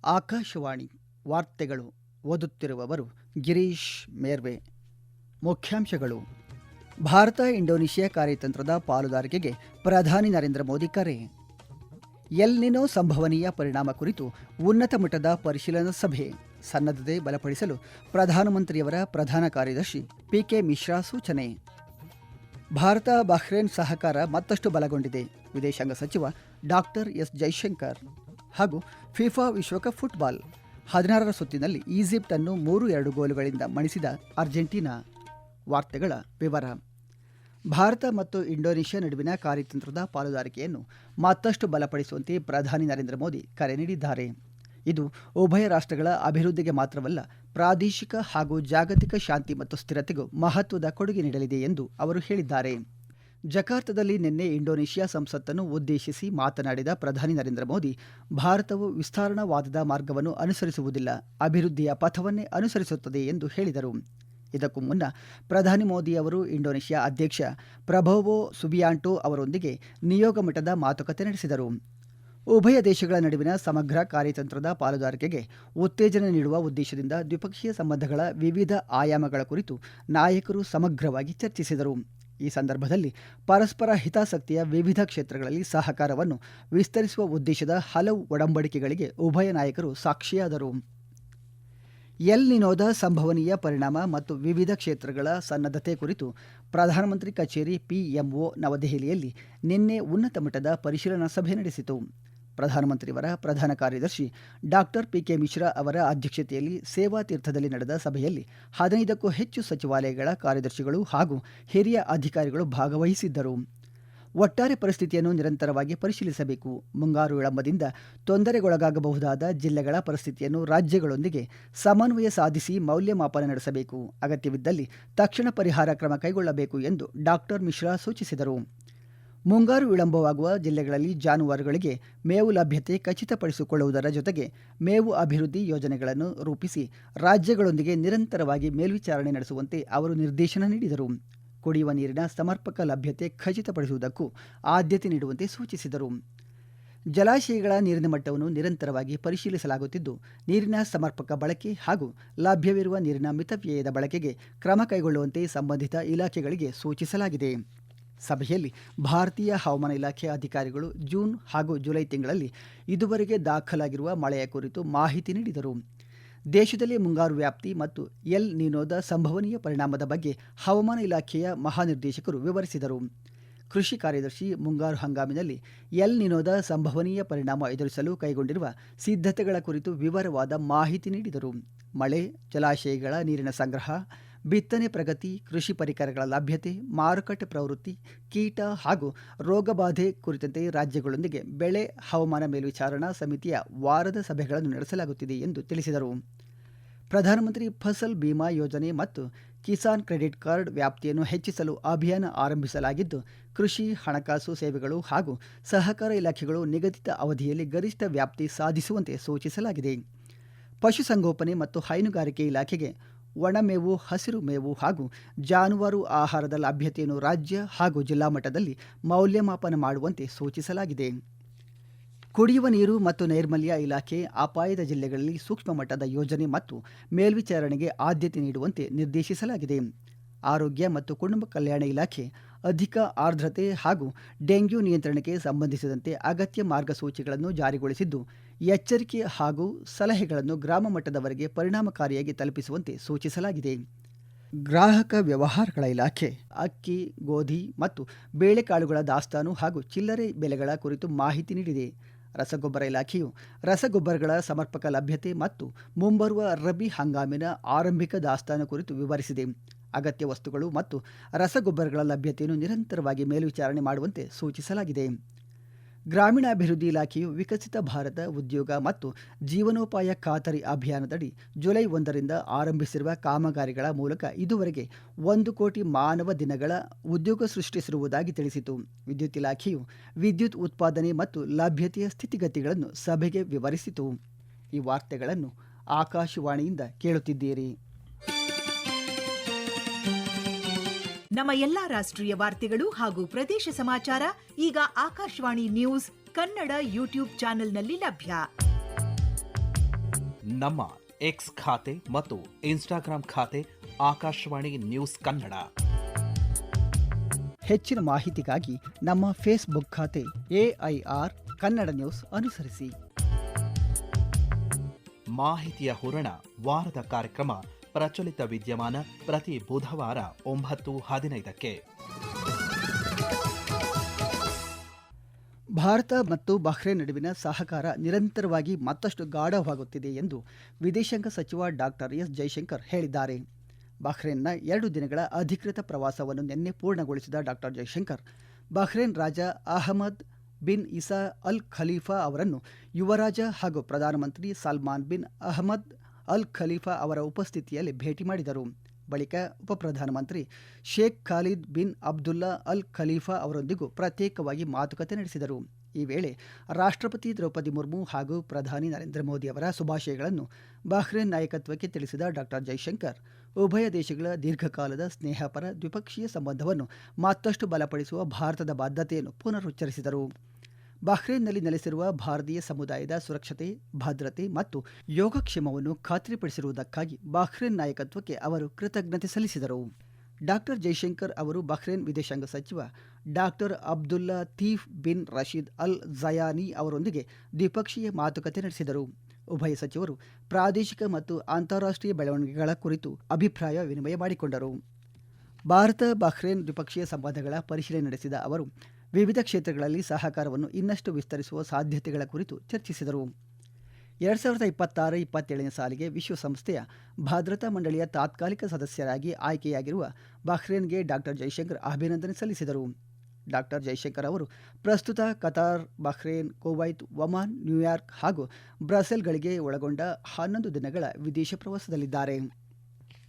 ಆಕಾಶವಾಣಿ ವಾರ್ತೆಗಳು. ಓದುತ್ತಿರುವವರು ಗಿರೀಶ್ ಮೇರ್ವೆ. ಮುಖ್ಯಾಂಶಗಳು: ಭಾರತ ಇಂಡೋನೇಷ್ಯಾ ಕಾರ್ಯತಂತ್ರದ ಪಾಲುದಾರಿಕೆಗೆ ಪ್ರಧಾನಿ ನರೇಂದ್ರ ಮೋದಿ ಕರೆ. ಎಲ್ ನಿನೋ ಸಂಭವನೀಯ ಪರಿಣಾಮ ಕುರಿತು ಉನ್ನತ ಮಟ್ಟದ ಪರಿಶೀಲನಾ ಸಭೆ. ಸನ್ನದ್ಧತೆ ಬಲಪಡಿಸಲು ಪ್ರಧಾನಮಂತ್ರಿಯವರ ಪ್ರಧಾನ ಕಾರ್ಯದರ್ಶಿ ಪಿಕೆ ಮಿಶ್ರಾ ಸೂಚನೆ. ಭಾರತ ಬಹ್ರೇನ್ ಸಹಕಾರ ಮತ್ತಷ್ಟು ಬಲಗೊಂಡಿದೆ. ವಿದೇಶಾಂಗ ಸಚಿವ ಡಾಕ್ಟರ್ ಎಸ್ ಜೈಶಂಕರ್. ಹಾಗೂ ಫಿಫಾ ವಿಶ್ವಕಪ್ ಫುಟ್ಬಾಲ್ 16ರ ಸುತ್ತಿನಲ್ಲಿ ಈಜಿಪ್ಟ್ ಅನ್ನು 3-2 ಗೋಲುಗಳಿಂದ ಮಣಿಸಿದ ಅರ್ಜೆಂಟೀನಾ. ವಾರ್ತೆಗಳ ವಿವರ. ಭಾರತ ಮತ್ತು ಇಂಡೋನೇಷ್ಯಾ ನಡುವಿನ ಕಾರ್ಯತಂತ್ರದ ಪಾಲುದಾರಿಕೆಯನ್ನು ಮತ್ತಷ್ಟು ಬಲಪಡಿಸುವಂತೆ ಪ್ರಧಾನಿ ನರೇಂದ್ರ ಮೋದಿ ಕರೆ ನೀಡಿದ್ದಾರೆ. ಇದು ಉಭಯ ರಾಷ್ಟ್ರಗಳ ಅಭಿವೃದ್ಧಿಗೆ ಮಾತ್ರವಲ್ಲ, ಪ್ರಾದೇಶಿಕ ಹಾಗೂ ಜಾಗತಿಕ ಶಾಂತಿ ಮತ್ತು ಸ್ಥಿರತೆಗೂ ಮಹತ್ವದ ಕೊಡುಗೆ ನೀಡಲಿದೆ ಎಂದು ಅವರು ಹೇಳಿದ್ದಾರೆ. ಜಕಾರ್ತದಲ್ಲಿ ನಿನ್ನೆ ಇಂಡೋನೇಷ್ಯಾ ಸಂಸತ್ತನ್ನು ಉದ್ದೇಶಿಸಿ ಮಾತನಾಡಿದ ಪ್ರಧಾನಿ ನರೇಂದ್ರ ಮೋದಿ, ಭಾರತವು ವಿಸ್ತರಣಾವಾದದ ಮಾರ್ಗವನ್ನು ಅನುಸರಿಸುವುದಿಲ್ಲ, ಅಭಿವೃದ್ಧಿಯ ಪಥವನ್ನೇ ಅನುಸರಿಸುತ್ತದೆ ಎಂದು ಹೇಳಿದರು. ಇದಕ್ಕೂ ಮುನ್ನ ಪ್ರಧಾನಿ ಮೋದಿ ಅವರು ಇಂಡೋನೇಷ್ಯಾ ಅಧ್ಯಕ್ಷ ಪ್ರಬೋವೋ ಸುಬಿಯಾಂಟೋ ಅವರೊಂದಿಗೆ ನಿಯೋಗ ಮಟ್ಟದ ಮಾತುಕತೆ ನಡೆಸಿದರು. ಉಭಯ ದೇಶಗಳ ನಡುವಿನ ಸಮಗ್ರ ಕಾರ್ಯತಂತ್ರದ ಪಾಲುದಾರಿಕೆಗೆ ಉತ್ತೇಜನ ನೀಡುವ ಉದ್ದೇಶದಿಂದ ದ್ವಿಪಕ್ಷೀಯ ಸಂಬಂಧಗಳ ವಿವಿಧ ಆಯಾಮಗಳ ಕುರಿತು ನಾಯಕರು ಸಮಗ್ರವಾಗಿ ಚರ್ಚಿಸಿದರು. ಈ ಸಂದರ್ಭದಲ್ಲಿ ಪರಸ್ಪರ ಹಿತಾಸಕ್ತಿಯ ವಿವಿಧ ಕ್ಷೇತ್ರಗಳಲ್ಲಿ ಸಹಕಾರವನ್ನು ವಿಸ್ತರಿಸುವ ಉದ್ದೇಶದ ಹಲವು ಒಡಂಬಡಿಕೆಗಳಿಗೆ ಉಭಯ ನಾಯಕರು ಸಾಕ್ಷಿಯಾದರು. ಎಲ್ ನಿನೋದ ಸಂಭವನೀಯ ಪರಿಣಾಮ ಮತ್ತು ವಿವಿಧ ಕ್ಷೇತ್ರಗಳ ಸನ್ನದ್ಧತೆ ಕುರಿತು ಪ್ರಧಾನಮಂತ್ರಿ ಕಚೇರಿ PMO ನವದೆಹಲಿಯಲ್ಲಿ ನಿನ್ನೆ ಉನ್ನತ ಮಟ್ಟದ ಪರಿಶೀಲನಾ ಸಭೆ ನಡೆಸಿತು. ಪ್ರಧಾನಮಂತ್ರಿಯವರ ಪ್ರಧಾನ ಕಾರ್ಯದರ್ಶಿ ಡಾಕ್ಟರ್ ಪಿಕೆ ಮಿಶ್ರಾ ಅವರ ಅಧ್ಯಕ್ಷತೆಯಲ್ಲಿ ಸೇವಾ ತೀರ್ಥದಲ್ಲಿ ನಡೆದ ಸಭೆಯಲ್ಲಿ 15ಕ್ಕೂ ಹೆಚ್ಚು ಸಚಿವಾಲಯಗಳ ಕಾರ್ಯದರ್ಶಿಗಳು ಹಾಗೂ ಹಿರಿಯ ಅಧಿಕಾರಿಗಳು ಭಾಗವಹಿಸಿದ್ದರು. ಒಟ್ಟಾರೆ ಪರಿಸ್ಥಿತಿಯನ್ನು ನಿರಂತರವಾಗಿ ಪರಿಶೀಲಿಸಬೇಕು, ಮುಂಗಾರು ವಿಳಂಬದಿಂದ ತೊಂದರೆಗೊಳಗಾಗಬಹುದಾದ ಜಿಲ್ಲೆಗಳ ಪರಿಸ್ಥಿತಿಯನ್ನು ರಾಜ್ಯಗಳೊಂದಿಗೆ ಸಮನ್ವಯ ಸಾಧಿಸಿ ಮೌಲ್ಯಮಾಪನ ನಡೆಸಬೇಕು, ಅಗತ್ಯವಿದ್ದಲ್ಲಿ ತಕ್ಷಣ ಪರಿಹಾರ ಕ್ರಮ ಕೈಗೊಳ್ಳಬೇಕು ಎಂದು ಡಾಕ್ಟರ್ ಮಿಶ್ರಾ ಸೂಚಿಸಿದರು. ಮುಂಗಾರು ವಿಳಂಬವಾಗುವ ಜಿಲ್ಲೆಗಳಲ್ಲಿ ಜಾನುವಾರುಗಳಿಗೆ ಮೇವು ಲಭ್ಯತೆ ಖಚಿತಪಡಿಸಿಕೊಳ್ಳುವುದರ ಜೊತೆಗೆ ಮೇವು ಅಭಿವೃದ್ಧಿ ಯೋಜನೆಗಳನ್ನು ರೂಪಿಸಿ ರಾಜ್ಯಗಳೊಂದಿಗೆ ನಿರಂತರವಾಗಿ ಮೇಲ್ವಿಚಾರಣೆ ನಡೆಸುವಂತೆ ಅವರು ನಿರ್ದೇಶನ ನೀಡಿದರು. ಕುಡಿಯುವ ನೀರಿನ ಸಮರ್ಪಕ ಲಭ್ಯತೆ ಖಚಿತಪಡಿಸುವುದಕ್ಕೂ ಆದ್ಯತೆ ನೀಡುವಂತೆ ಸೂಚಿಸಿದರು. ಜಲಾಶಯಗಳ ನೀರಿನ ಮಟ್ಟವನ್ನು ನಿರಂತರವಾಗಿ ಪರಿಶೀಲಿಸಲಾಗುತ್ತಿದ್ದು, ನೀರಿನ ಸಮರ್ಪಕ ಬಳಕೆ ಹಾಗೂ ಲಭ್ಯವಿರುವ ನೀರಿನ ಮಿತವ್ಯಯದ ಬಳಕೆಗೆ ಕ್ರಮ ಕೈಗೊಳ್ಳುವಂತೆ ಸಂಬಂಧಿತ ಇಲಾಖೆಗಳಿಗೆ ಸೂಚಿಸಲಾಗಿದೆ. ಸಭೆಯಲ್ಲಿ ಭಾರತೀಯ ಹವಾಮಾನ ಇಲಾಖೆ ಅಧಿಕಾರಿಗಳು ಜೂನ್ ಹಾಗೂ ಜುಲೈ ತಿಂಗಳಲ್ಲಿ ಇದುವರೆಗೆ ದಾಖಲಾಗಿರುವ ಮಳೆಯ ಕುರಿತು ಮಾಹಿತಿ ನೀಡಿದರು. ದೇಶದಲ್ಲಿ ಮುಂಗಾರು ವ್ಯಾಪ್ತಿ ಮತ್ತು ಎಲ್ ನಿನೋದ ಸಂಭವನೀಯ ಪರಿಣಾಮದ ಬಗ್ಗೆ ಹವಾಮಾನ ಇಲಾಖೆಯ ಮಹಾನಿರ್ದೇಶಕರು ವಿವರಿಸಿದರು. ಕೃಷಿ ಕಾರ್ಯದರ್ಶಿ ಮುಂಗಾರು ಹಂಗಾಮಿನಲ್ಲಿ ಎಲ್ ನಿನೋದ ಸಂಭವನೀಯ ಪರಿಣಾಮ ಎದುರಿಸಲು ಕೈಗೊಂಡಿರುವ ಸಿದ್ಧತೆಗಳ ಕುರಿತು ವಿವರವಾದ ಮಾಹಿತಿ ನೀಡಿದರು. ಮಳೆ, ಜಲಾಶಯಗಳ ನೀರಿನ ಸಂಗ್ರಹ, ಬಿತ್ತನೆ ಪ್ರಗತಿ, ಕೃಷಿ ಪರಿಕರಗಳ ಲಭ್ಯತೆ, ಮಾರುಕಟ್ಟೆ ಪ್ರವೃತ್ತಿ, ಕೀಟ ಹಾಗೂ ರೋಗಬಾಧೆ ಕುರಿತಂತೆ ರಾಜ್ಯಗಳೊಂದಿಗೆ ಬೆಳೆ ಹವಾಮಾನ ಮೇಲ್ವಿಚಾರಣಾ ಸಮಿತಿಯ ವಾರದ ಸಭೆಗಳನ್ನು ನಡೆಸಲಾಗುತ್ತಿದೆ ಎಂದು ತಿಳಿಸಿದರು. ಪ್ರಧಾನಮಂತ್ರಿ ಫಸಲ್ ಬಿಮಾ ಯೋಜನೆ ಮತ್ತು ಕಿಸಾನ್ ಕ್ರೆಡಿಟ್ ಕಾರ್ಡ್ ವ್ಯಾಪ್ತಿಯನ್ನು ಹೆಚ್ಚಿಸಲು ಅಭಿಯಾನ ಆರಂಭಿಸಲಾಗಿದ್ದು, ಕೃಷಿ, ಹಣಕಾಸು ಸೇವೆಗಳು ಹಾಗೂ ಸಹಕಾರ ಇಲಾಖೆಗಳು ನಿಗದಿತ ಅವಧಿಯಲ್ಲಿ ಗರಿಷ್ಠ ವ್ಯಾಪ್ತಿ ಸಾಧಿಸುವಂತೆ ಸೂಚಿಸಲಾಗಿದೆ. ಪಶುಸಂಗೋಪನೆ ಮತ್ತು ಹೈನುಗಾರಿಕೆ ಇಲಾಖೆಗೆ ಒಣಮೇವು, ಹಸಿರು ಮೇವು ಹಾಗೂ ಜಾನುವಾರು ಆಹಾರದ ಲಭ್ಯತೆಯನ್ನು ರಾಜ್ಯ ಹಾಗೂ ಜಿಲ್ಲಾ ಮಟ್ಟದಲ್ಲಿ ಮೌಲ್ಯಮಾಪನ ಮಾಡುವಂತೆ ಸೂಚಿಸಲಾಗಿದೆ. ಕುಡಿಯುವ ನೀರು ಮತ್ತು ನೈರ್ಮಲ್ಯ ಇಲಾಖೆ ಅಪಾಯದ ಜಿಲ್ಲೆಗಳಲ್ಲಿ ಸೂಕ್ಷ್ಮ ಮಟ್ಟದ ಯೋಜನೆ ಮತ್ತು ಮೇಲ್ವಿಚಾರಣೆಗೆ ಆದ್ಯತೆ ನೀಡುವಂತೆ ನಿರ್ದೇಶಿಸಲಾಗಿದೆ. ಆರೋಗ್ಯ ಮತ್ತು ಕುಟುಂಬ ಕಲ್ಯಾಣ ಇಲಾಖೆ ಅಧಿಕ ಆರ್ದ್ರತೆ ಹಾಗೂ ಡೆಂಗ್ಯೂ ನಿಯಂತ್ರಣಕ್ಕೆ ಸಂಬಂಧಿಸಿದಂತೆ ಅಗತ್ಯ ಮಾರ್ಗಸೂಚಿಗಳನ್ನು ಜಾರಿಗೊಳಿಸಿದ್ದು, ಎಚ್ಚರಿಕೆ ಹಾಗೂ ಸಲಹೆಗಳನ್ನು ಗ್ರಾಮ ಮಟ್ಟದವರೆಗೆ ಪರಿಣಾಮಕಾರಿಯಾಗಿ ತಲುಪಿಸುವಂತೆ ಸೂಚಿಸಲಾಗಿದೆ. ಗ್ರಾಹಕ ವ್ಯವಹಾರಗಳ ಇಲಾಖೆ ಅಕ್ಕಿ, ಗೋಧಿ ಮತ್ತು ಬೇಳೆಕಾಳುಗಳ ದಾಸ್ತಾನು ಹಾಗೂ ಚಿಲ್ಲರೆ ಬೆಲೆಗಳ ಕುರಿತು ಮಾಹಿತಿ ನೀಡಿದೆ. ರಸಗೊಬ್ಬರ ಇಲಾಖೆಯು ರಸಗೊಬ್ಬರಗಳ ಸಮರ್ಪಕ ಲಭ್ಯತೆ ಮತ್ತು ಮುಂಬರುವ ರಬಿ ಹಂಗಾಮಿನ ಆರಂಭಿಕ ದಾಸ್ತಾನು ಕುರಿತು ವಿವರಿಸಿದೆ. ಅಗತ್ಯ ವಸ್ತುಗಳು ಮತ್ತು ರಸಗೊಬ್ಬರಗಳ ಲಭ್ಯತೆಯನ್ನು ನಿರಂತರವಾಗಿ ಮೇಲ್ವಿಚಾರಣೆ ಮಾಡುವಂತೆ ಸೂಚಿಸಲಾಗಿದೆ. ಗ್ರಾಮೀಣಾಭಿವೃದ್ಧಿ ಇಲಾಖೆಯು ವಿಕಸಿತ ಭಾರತ ಉದ್ಯೋಗ ಮತ್ತು ಜೀವನೋಪಾಯ ಖಾತರಿ ಅಭಿಯಾನದಡಿ ಜುಲೈ 1ರಿಂದ ಆರಂಭಿಸಿರುವ ಕಾಮಗಾರಿಗಳ ಮೂಲಕ ಇದುವರೆಗೆ 1 ಕೋಟಿ ಮಾನವ ದಿನಗಳ ಉದ್ಯೋಗ ಸೃಷ್ಟಿಸಿರುವುದಾಗಿ ತಿಳಿಸಿತು. ವಿದ್ಯುತ್ ಇಲಾಖೆಯು ವಿದ್ಯುತ್ ಉತ್ಪಾದನೆ ಮತ್ತು ಲಭ್ಯತೆಯ ಸ್ಥಿತಿಗತಿಗಳನ್ನು ಸಭೆಗೆ ವಿವರಿಸಿತು. ಈ ವಾರ್ತೆಗಳನ್ನು ಆಕಾಶವಾಣಿಯಿಂದ ಕೇಳುತ್ತಿದ್ದೀರಿ. ನಮ್ಮ ಎಲ್ಲಾ ರಾಷ್ಟ್ರೀಯ ವಾರ್ತೆಗಳು ಹಾಗೂ ಪ್ರದೇಶ ಸಮಾಚಾರ ಈಗ ಆಕಾಶವಾಣಿ ನ್ಯೂಸ್ ಕನ್ನಡ ಯೂಟ್ಯೂಬ್ ಚಾನೆಲ್ನಲ್ಲಿ ಲಭ್ಯ. ನಮ್ಮ ಎಕ್ಸ್ ಖಾತೆ ಮತ್ತು ಇನ್ಸ್ಟಾಗ್ರಾಂ ಖಾತೆ ಆಕಾಶವಾಣಿ ನ್ಯೂಸ್ ಕನ್ನಡ. ಹೆಚ್ಚಿನ ಮಾಹಿತಿಗಾಗಿ ನಮ್ಮ ಫೇಸ್ಬುಕ್ ಖಾತೆ AIR ಕನ್ನಡ ನ್ಯೂಸ್ ಅನುಸರಿಸಿ. ಮಾಹಿತಿಯ ಹೂರಣ ವಾರದ ಕಾರ್ಯಕ್ರಮ ಪ್ರಚಲಿತ ವಿದ್ಯಮಾನ ಪ್ರತಿ ಬುಧವಾರ 9:15ಕ್ಕೆ. ಭಾರತ ಮತ್ತು ಬಹ್ರೇನ್ ನಡುವಿನ ಸಹಕಾರ ನಿರಂತರವಾಗಿ ಮತ್ತಷ್ಟು ಗಾಢವಾಗುತ್ತಿದೆ ಎಂದು ವಿದೇಶಾಂಗ ಸಚಿವ ಡಾಕ್ಟರ್ ಎಸ್ ಜೈಶಂಕರ್ ಹೇಳಿದ್ದಾರೆ. ಬಹ್ರೇನ್ನ 2 ದಿನಗಳ ಅಧಿಕೃತ ಪ್ರವಾಸವನ್ನು ನಿನ್ನೆ ಪೂರ್ಣಗೊಳಿಸಿದ ಡಾಕ್ಟರ್ ಜೈಶಂಕರ್ ಬಹ್ರೇನ್ ರಾಜ Ahmad bin Isa Al Khalifa ಅವರನ್ನು ಯುವರಾಜ ಹಾಗೂ ಪ್ರಧಾನಮಂತ್ರಿ Salman bin Ahmed Al Khalifa ಅವರ ಉಪಸ್ಥಿತಿಯಲ್ಲಿ ಭೇಟಿ ಮಾಡಿದರು. ಬಳಿಕ ಉಪಪ್ರಧಾನಮಂತ್ರಿ Sheikh Khalid bin Abdullah Al Khalifa ಅವರೊಂದಿಗೂ ಪ್ರತ್ಯೇಕವಾಗಿ ಮಾತುಕತೆ ನಡೆಸಿದರು. ಈ ವೇಳೆ ರಾಷ್ಟ್ರಪತಿ ದ್ರೌಪದಿ ಮುರ್ಮು ಹಾಗೂ ಪ್ರಧಾನಿ ನರೇಂದ್ರ ಮೋದಿ ಅವರ ಶುಭಾಶಯಗಳನ್ನು ಬಹ್ರೇನ್ ನಾಯಕತ್ವಕ್ಕೆ ತಿಳಿಸಿದ ಡಾಕ್ಟರ್ ಜೈಶಂಕರ್ ಉಭಯ ದೇಶಗಳ ದೀರ್ಘಕಾಲದ ಸ್ನೇಹಪರ ದ್ವಿಪಕ್ಷೀಯ ಸಂಬಂಧವನ್ನು ಮತ್ತಷ್ಟು ಬಲಪಡಿಸುವ ಭಾರತದ ಬದ್ಧತೆಯನ್ನು ಪುನರುಚ್ಚರಿಸಿದರು. ಬಹ್ರೇನ್ನಲ್ಲಿ ನೆಲೆಸಿರುವ ಭಾರತೀಯ ಸಮುದಾಯದ ಸುರಕ್ಷತೆ, ಭದ್ರತೆ ಮತ್ತು ಯೋಗಕ್ಷೇಮವನ್ನು ಖಾತ್ರಿಪಡಿಸಿರುವುದಕ್ಕಾಗಿ ಬಹ್ರೇನ್ ನಾಯಕತ್ವಕ್ಕೆ ಅವರು ಕೃತಜ್ಞತೆ ಸಲ್ಲಿಸಿದರು. ಡಾಕ್ಟರ್ ಜೈಶಂಕರ್ ಅವರು ಬಹ್ರೇನ್ ವಿದೇಶಾಂಗ ಸಚಿವ ಡಾಕ್ಟರ್ ಅಬ್ದುಲ್ಲಾ ತೀಫ್ ಬಿನ್ ರಶೀದ್ ಅಲ್ ಜಯಾನಿ ಅವರೊಂದಿಗೆ ದ್ವಿಪಕ್ಷೀಯ ಮಾತುಕತೆ ನಡೆಸಿದರು. ಉಭಯ ಸಚಿವರು ಪ್ರಾದೇಶಿಕ ಮತ್ತು ಅಂತಾರಾಷ್ಟ್ರೀಯ ಬೆಳವಣಿಗೆಗಳ ಕುರಿತು ಅಭಿಪ್ರಾಯ ವಿನಿಮಯ ಮಾಡಿಕೊಂಡರು. ಭಾರತ ಬಹ್ರೇನ್ ದ್ವಿಪಕ್ಷೀಯ ಸಂಬಂಧಗಳ ಪರಿಶೀಲನೆ ನಡೆಸಿದ ಅವರು ವಿವಿಧ ಕ್ಷೇತ್ರಗಳಲ್ಲಿ ಸಹಕಾರವನ್ನು ಇನ್ನಷ್ಟು ವಿಸ್ತರಿಸುವ ಸಾಧ್ಯತೆಗಳ ಕುರಿತು ಚರ್ಚಿಸಿದರು. 2026-27ನೇ ಸಾಲಿಗೆ ವಿಶ್ವಸಂಸ್ಥೆಯ ಭದ್ರತಾ ಮಂಡಳಿಯ ತಾತ್ಕಾಲಿಕ ಸದಸ್ಯರಾಗಿ ಆಯ್ಕೆಯಾಗಿರುವ ಬಹ್ರೇನ್ಗೆ ಡಾಕ್ಟರ್ ಜೈಶಂಕರ್ ಅಭಿನಂದನೆ ಸಲ್ಲಿಸಿದರು. ಡಾಕ್ಟರ್ ಜೈಶಂಕರ್ ಅವರು ಪ್ರಸ್ತುತ Qatar, Bahrain, Kuwait, Oman, New York ಹಾಗೂ ಬ್ರಸೆಲ್ಗಳಿಗೆ ಒಳಗೊಂಡ 11 ದಿನಗಳ ವಿದೇಶ ಪ್ರವಾಸದಲ್ಲಿದ್ದಾರೆ.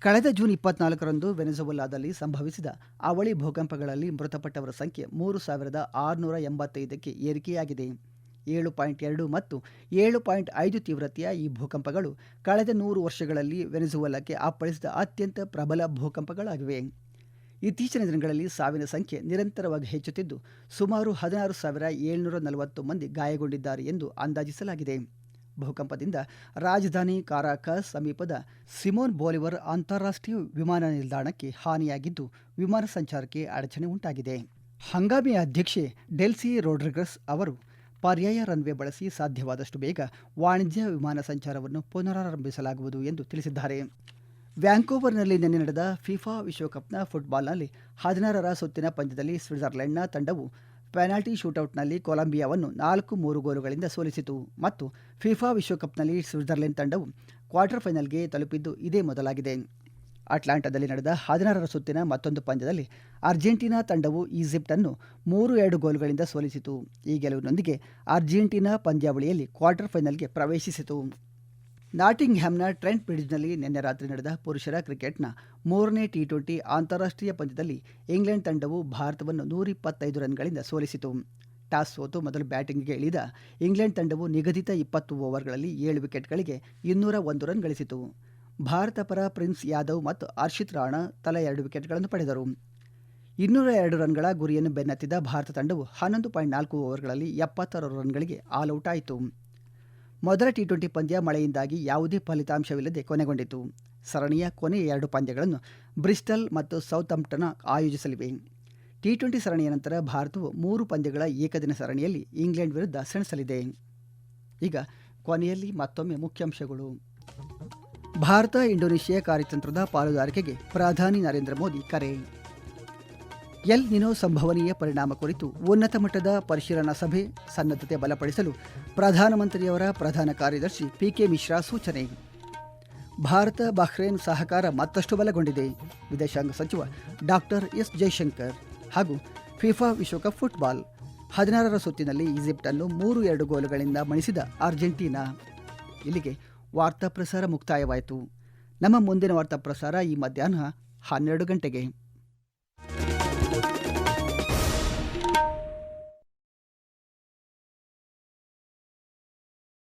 ಕಳೆದ ಜೂನ್ 24ರಂದು ವೆನೆಜುವೆಲಾದಲ್ಲಿ ಸಂಭವಿಸಿದ ಅವಳಿ ಭೂಕಂಪಗಳಲ್ಲಿ ಮೃತಪಟ್ಟವರ ಸಂಖ್ಯೆ 3,685ಕ್ಕೆ ಏರಿಕೆಯಾಗಿದೆ. 7.2 ಮತ್ತು 7.5 ತೀವ್ರತೆಯ ಈ ಭೂಕಂಪಗಳು ಕಳೆದ 100 ವರ್ಷಗಳಲ್ಲಿ ವೆನೆಜುವೆಲಾಕ್ಕೆ ಅಪ್ಪಳಿಸಿದ ಅತ್ಯಂತ ಪ್ರಬಲ ಭೂಕಂಪಗಳಾಗಿವೆ. ಇತ್ತೀಚಿನ ದಿನಗಳಲ್ಲಿ ಸಾವಿನ ಸಂಖ್ಯೆ ನಿರಂತರವಾಗಿ ಹೆಚ್ಚುತ್ತಿದ್ದು ಸುಮಾರು 16,740 ಮಂದಿ ಗಾಯಗೊಂಡಿದ್ದಾರೆ ಎಂದು ಅಂದಾಜಿಸಲಾಗಿದೆ. ಭೂಕಂಪದಿಂದ ರಾಜಧಾನಿ ಕಾರಾಕಸ್ ಸಮೀಪದ ಸಿಮೋನ್ ಬೋಲಿವರ್ ಅಂತಾರಾಷ್ಟ್ರೀಯ ವಿಮಾನ ನಿಲ್ದಾಣಕ್ಕೆ ಹಾನಿಯಾಗಿದ್ದು ವಿಮಾನ ಸಂಚಾರಕ್ಕೆ ಅಡಚಣೆ ಉಂಟಾಗಿದೆ. ಹಂಗಾಮಿ ಅಧ್ಯಕ್ಷೆ ಡೆಲ್ಸಿ ರೋಡ್ರಿಗಸ್ ಅವರು ಪರ್ಯಾಯ ರನ್ವೇ ಬಳಸಿ ಸಾಧ್ಯವಾದಷ್ಟು ಬೇಗ ವಾಣಿಜ್ಯ ವಿಮಾನ ಸಂಚಾರವನ್ನು ಪುನರಾರಂಭಿಸಲಾಗುವುದು ಎಂದು ತಿಳಿಸಿದ್ದಾರೆ. ವ್ಯಾಂಕೋವರ್ನಲ್ಲಿ ನಿನ್ನೆ ನಡೆದ ಫಿಫಾ ವಿಶ್ವಕಪ್ನ ಫುಟ್ಬಾಲ್ನಲ್ಲಿ 16ರ ಸುತ್ತಿನ ಪಂದ್ಯದಲ್ಲಿ ಸ್ವಿಟ್ಜರ್ಲೆಂಡ್ನ ತಂಡವು ಪೆನಾಲ್ಟಿ ಶೂಟೌಟ್ನಲ್ಲಿ ಕೊಲಂಬಿಯಾವನ್ನು 4-3 ಗೋಲುಗಳಿಂದ ಸೋಲಿಸಿತು ಮತ್ತು ಫಿಫಾ ವಿಶ್ವಕಪ್ನಲ್ಲಿ ಸ್ವಿಟ್ಜರ್ಲೆಂಡ್ ತಂಡವು ಕ್ವಾರ್ಟರ್ ಫೈನಲ್ಗೆ ತಲುಪಿದ್ದು ಇದೇ ಮೊದಲಾಗಿದೆ. ಅಟ್ಲಾಂಟಾದಲ್ಲಿ ನಡೆದ 16ರ ಸುತ್ತಿನ ಮತ್ತೊಂದು ಪಂದ್ಯದಲ್ಲಿ ಅರ್ಜೆಂಟೀನಾ ತಂಡವು ಈಜಿಪ್ಟನ್ನು 3-2 ಗೋಲುಗಳಿಂದ ಸೋಲಿಸಿತು. ಈ ಗೆಲುವಿನೊಂದಿಗೆ ಅರ್ಜೆಂಟೀನಾ ಪಂದ್ಯಾವಳಿಯಲ್ಲಿ ಕ್ವಾರ್ಟರ್ ಫೈನಲ್ಗೆ ಪ್ರವೇಶಿಸಿತು. ನಾಟಿಂಗ್ಹ್ಯಾಮ್ನ ಟ್ರೆಂಟ್ ಬ್ರಿಡ್ಜ್ನಲ್ಲಿ ನಿನ್ನೆ ರಾತ್ರಿ ನಡೆದ ಪುರುಷರ ಕ್ರಿಕೆಟ್ನ 3ನೇ T20 ಅಂತಾರಾಷ್ಟ್ರೀಯ ಪಂದ್ಯದಲ್ಲಿ ಇಂಗ್ಲೆಂಡ್ ತಂಡವು ಭಾರತವನ್ನು 125 ರನ್ಗಳಿಂದ ಸೋಲಿಸಿತು. ಟಾಸ್ ಸೋತು ಮೊದಲು ಬ್ಯಾಟಿಂಗ್ಗೆ ಇಳಿದ ಇಂಗ್ಲೆಂಡ್ ತಂಡವು ನಿಗದಿತ 20 ಓವರ್ಗಳಲ್ಲಿ 7 ವಿಕೆಟ್ಗಳಿಗೆ 201 ರನ್ ಗಳಿಸಿತು. ಭಾರತ ಪರ ಪ್ರಿನ್ಸ್ ಯಾದವ್ ಮತ್ತು ಹರ್ಷಿತ್ ರಾಣಾ ತಲಾ 2 ವಿಕೆಟ್ಗಳನ್ನು ಪಡೆದರು. 202 ರನ್ಗಳ ಗುರಿಯನ್ನು ಬೆನ್ನತ್ತಿದ ಭಾರತ ತಂಡವು 11.4 ಓವರ್ಗಳಲ್ಲಿ 76 ರನ್ಗಳಿಗೆ ಆಲ್ಔಟ್ ಆಯಿತು. ಮೊದಲ T20 ಪಂದ್ಯ ಮಳೆಯಿಂದಾಗಿ ಯಾವುದೇ ಫಲಿತಾಂಶವಿಲ್ಲದೆ ಕೊನೆಗೊಂಡಿತು. ಸರಣಿಯ ಕೊನೆಯ 2 ಪಂದ್ಯಗಳನ್ನು ಬ್ರಿಸ್ಟಲ್ ಮತ್ತು ಸೌಥಂಪ್ಟನ್ ಆಯೋಜಿಸಲಿವೆ. T20 ಸರಣಿಯ ನಂತರ ಭಾರತವು 3 ಪಂದ್ಯಗಳ ಏಕದಿನ ಸರಣಿಯಲ್ಲಿ ಇಂಗ್ಲೆಂಡ್ ವಿರುದ್ಧ ಸೆಣಸಲಿದೆ. ಈಗ ಕೊನೆಯಲ್ಲಿ ಮತ್ತೊಮ್ಮೆ ಮುಖ್ಯಾಂಶಗಳು. ಭಾರತ ಇಂಡೋನೇಷಿಯಾ ಕಾರ್ಯತಂತ್ರದ ಪಾಲುದಾರಿಕೆಗೆ ಪ್ರಧಾನಿ ನರೇಂದ್ರ ಮೋದಿ ಕರೆ. ಎಲ್ ನಿನೋ ಸಂಭವನೀಯ ಪರಿಣಾಮ ಕುರಿತು ಉನ್ನತ ಮಟ್ಟದ ಪರಿಶೀಲನಾ ಸಭೆ, ಸನ್ನದ್ಧತೆ ಬಲಪಡಿಸಲು ಪ್ರಧಾನಮಂತ್ರಿಯವರ ಪ್ರಧಾನ ಕಾರ್ಯದರ್ಶಿ PK ಮಿಶ್ರಾ ಸೂಚನೆ. ಭಾರತ ಬಹ್ರೇನ್ ಸಹಕಾರ ಮತ್ತಷ್ಟು ಬಲಗೊಂಡಿದೆ, ವಿದೇಶಾಂಗ ಸಚಿವ ಡಾಕ್ಟರ್ ಎಸ್ ಜೈಶಂಕರ್. ಹಾಗೂ ಫಿಫಾ ವಿಶ್ವಕಪ್ ಫುಟ್ಬಾಲ್ 16ರ ಸುತ್ತಿನಲ್ಲಿ ಈಜಿಪ್ಟನ್ನು 3-2 ಗೋಲುಗಳಿಂದ ಮಣಿಸಿದ ಅರ್ಜೆಂಟೀನಾ. ಇಲ್ಲಿಗೆ ವಾರ್ತಾ ಪ್ರಸಾರ ಮುಕ್ತಾಯವಾಯಿತು. ನಮ್ಮ ಮುಂದಿನ ವಾರ್ತಾ ಪ್ರಸಾರ ಈ ಮಧ್ಯಾಹ್ನ 12 ಗಂಟೆಗೆ.